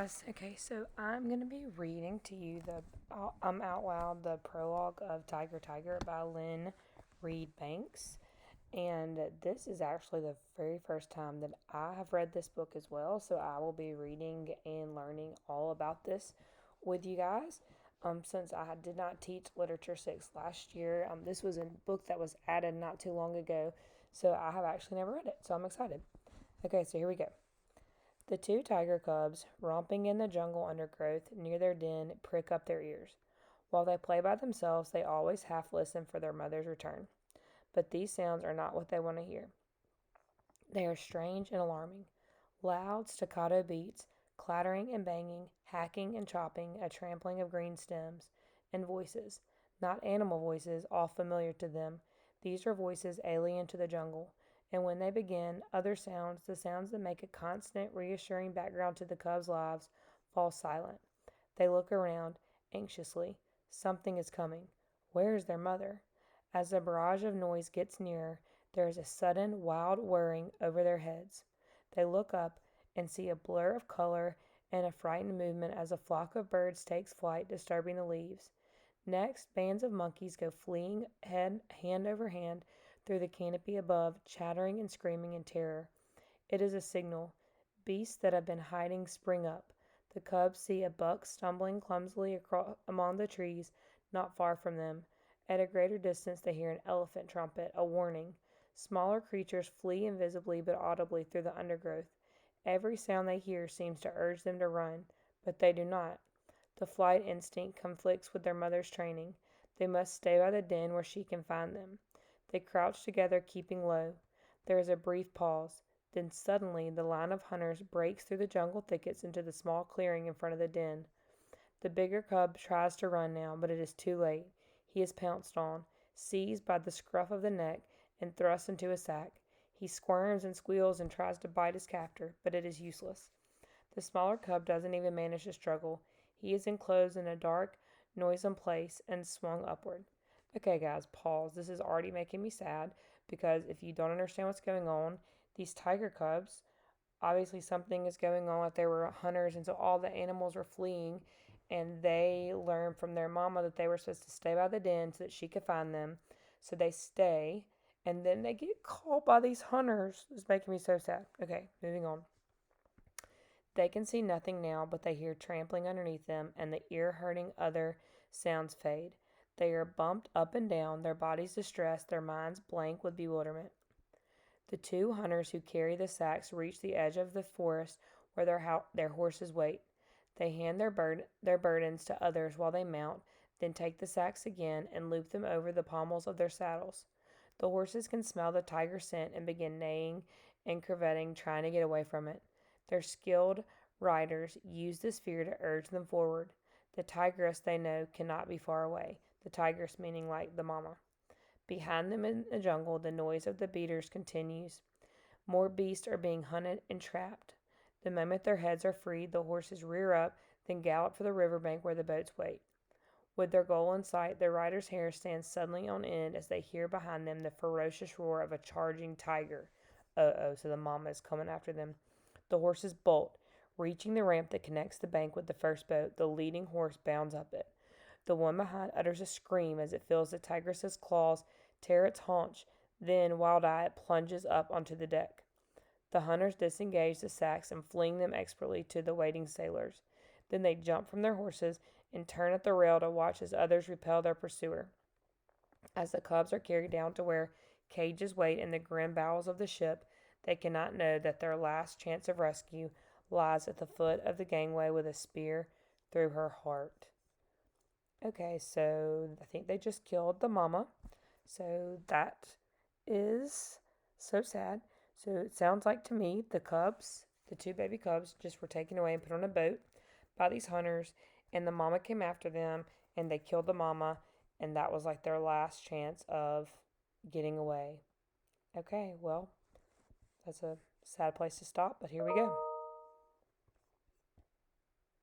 Okay, so I'm going to be reading to you out loud the prologue of Tiger Tiger by Lynn Reed Banks. And this is actually the very first time that I have read this book as well. So I will be reading and learning all about this with you guys. Since I did not teach Literature 6 last year, this was a book that was added not too long ago. So I have actually never read it. So I'm excited. Okay, so here we go. The two tiger cubs, romping in the jungle undergrowth near their den, prick up their ears. While they play by themselves, they always half listen for their mother's return. But these sounds are not what they want to hear. They are strange and alarming. Loud, staccato beats, clattering and banging, hacking and chopping, a trampling of green stems, and voices. Not animal voices, all familiar to them. These are voices alien to the jungle. And when they begin, other sounds, the sounds that make a constant, reassuring background to the cubs' lives, fall silent. They look around, anxiously. Something is coming. Where is their mother? As the barrage of noise gets nearer, there is a sudden, wild whirring over their heads. They look up and see a blur of color and a frightened movement as a flock of birds takes flight, disturbing the leaves. Next, bands of monkeys go fleeing hand over hand through the canopy above, chattering and screaming in terror. It is a signal. Beasts that have been hiding spring up. The cubs see a buck stumbling clumsily among the trees not far from them. At a greater distance they hear an elephant trumpet, a warning. Smaller creatures flee invisibly but audibly through the undergrowth. Every sound they hear seems to urge them to run, but they do not. The flight instinct conflicts with their mother's training. They must stay by the den where she can find them. They crouch together, keeping low. There is a brief pause. Then suddenly the line of hunters breaks through the jungle thickets into the small clearing in front of the den. The bigger cub tries to run now, but it is too late. He is pounced on, seized by the scruff of the neck, and thrust into a sack. He squirms and squeals and tries to bite his captor, but it is useless. The smaller cub doesn't even manage to struggle. He is enclosed in a dark, noisome place and swung upward. Okay, guys, pause. This is already making me sad because if you don't understand what's going on, these tiger cubs, obviously something is going on. Like they were hunters, and so all the animals were fleeing, and they learned from their mama that they were supposed to stay by the den so that she could find them. So they stay, and then they get caught by these hunters. It's making me so sad. Okay, moving on. They can see nothing now, but they hear trampling underneath them, and the ear-hurting other sounds fade. They are bumped up and down, their bodies distressed, their minds blank with bewilderment. The two hunters who carry the sacks reach the edge of the forest where their horses wait. They hand their burdens to others while they mount, then take the sacks again and loop them over the pommels of their saddles. The horses can smell the tiger scent and begin neighing and curvetting, trying to get away from it. Their skilled riders use this fear to urge them forward. The tigress, they know, cannot be far away. The tigress meaning like the mama. Behind them in the jungle, the noise of the beaters continues. More beasts are being hunted and trapped. The moment their heads are freed, the horses rear up, then gallop for the riverbank where the boats wait. With their goal in sight, the riders' hair stands suddenly on end as they hear behind them the ferocious roar of a charging tiger. Uh-oh, so the mama is coming after them. The horses bolt. Reaching the ramp that connects the bank with the first boat, the leading horse bounds up it. The one behind utters a scream as it feels the tigress's claws tear its haunch, then, wild-eyed, it plunges up onto the deck. The hunters disengage the sacks and fling them expertly to the waiting sailors. Then they jump from their horses and turn at the rail to watch as others repel their pursuer. As the cubs are carried down to where cages wait in the grim bowels of the ship, they cannot know that their last chance of rescue lies at the foot of the gangway with a spear through her heart. Okay, so I think they just killed the mama. So that is so sad. So it sounds like to me the cubs, the two baby cubs, just were taken away and put on a boat by these hunters, and the mama came after them and they killed the mama, and that was like their last chance of getting away. Okay, well, that's a sad place to stop, but here we go.